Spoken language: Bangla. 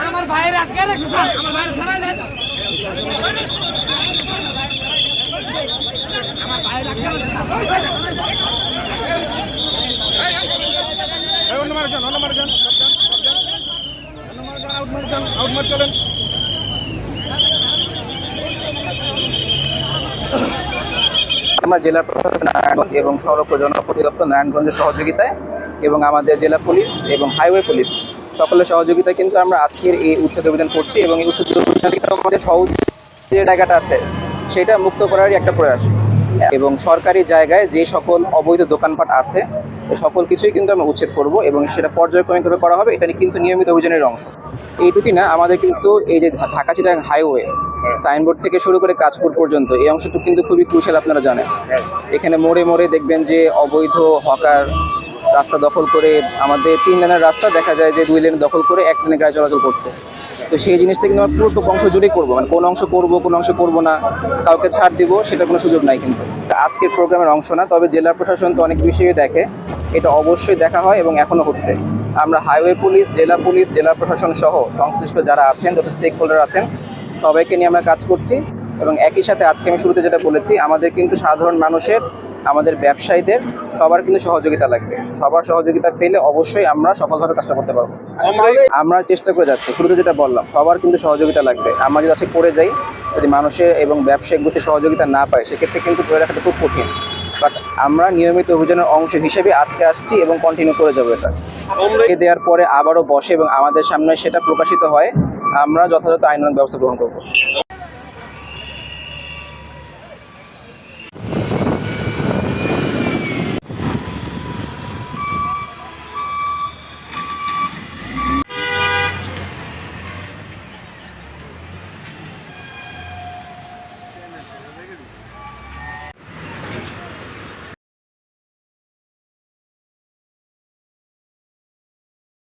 আমার ভাইয়ের আটকে রেখে আমার ভাইয়ের সরাই দেন আমার ভাইয়ের আটকে আমরা জেলা প্রশাসন নারায়ণগঞ্জ এবং সড়ক ও জনপথ দপ্তর নারায়ণগঞ্জের সহযোগিতায় এবং আমাদের জেলা পুলিশ এবং হাইওয়ে পুলিশ সকলের সহযোগিতায় কিন্তু আমরা আজকের এই উচ্ছেদ অভিযান করছি এবং এই উচ্ছেদ অভিযানে আমাদের সহজ যে জায়গাটা আছে সেটা মুক্ত করারই একটা প্রয়াস এবং সরকারি জায়গায় যে সকল অবৈধ দোকানপাট আছে সকল কিছুই কিন্তু আমরা উচ্ছেদ করব এবং সেটা পর্যায়ক্রমিকভাবে করা হবে। এটা কিন্তু নিয়মিত অভিযানের অংশ। এইটুকুই না, আমাদের কিন্তু এই যে ঢাকা চিটাগাং হাইওয়ে সাইনবোর্ড থেকে শুরু করে কাঁচপুর পর্যন্ত এই অংশটুকু কিন্তু খুবই ক্রুশাল। আপনারা জানেন এখানে মোড়ে মোড়ে দেখবেন যে অবৈধ হকার রাস্তা দখল করে আমাদের 3 লেনের রাস্তা দেখা যায় যে 2 লেন দখল করে 1 লেনে গাড়ি চলাচল করছে। তো সেই জিনিসটা কিন্তু আমরা পুরোটুকু অংশ জুড়েই করবো, মানে কোন অংশ করবো কোন অংশ করবো না, কাউকে ছাড় দিব সেটা কোনো সুযোগ নাই। কিন্তু আজকের প্রোগ্রামের অংশ না, তবে জেলা প্রশাসন তো অনেক বিষয়ে দেখে, এটা অবশ্যই দেখা হয় এবং এখনো হচ্ছে। আমরা হাইওয়ে পুলিশ, জেলা প্রশাসন সহ সংশ্লিষ্ট যারা আছেন, যত স্টেক হোল্ডার আছেন সবাইকে নিয়ে আমরা কাজ করছি এবং একই সাথে আজকে আমি শুরুতে যেটা বলেছি, আমাদের কিন্তু সাধারণ মানুষের, আমাদের ব্যবসায়ীদের সবার কিন্তু সহযোগিতা লাগবে। সবার সহযোগিতা পেলে অবশ্যই আমরা সফলভাবে কাজটা করতে পারবো। আমরা চেষ্টা করে যাচ্ছি, শুরুতে যেটা বললাম সবার কিন্তু সহযোগিতা লাগবে। আমরা যদি আজকে করে যাই, যদি মানুষের এবং ব্যবসায়িক গোষ্ঠীর সহযোগিতা না পায় সেক্ষেত্রে কিন্তু ধরে রাখাটা খুব কঠিন। বাট আমরা নিয়মিত অভিযানের অংশ হিসেবে আজকে আসছি এবং কন্টিনিউ করে যাবো। এটা দেওয়ার পরে আবারও বসে এবং আমাদের সামনে সেটা প্রকাশিত হয়, আমরা যথাযথ আইনানুগ ব্যবস্থা গ্রহণ করবো।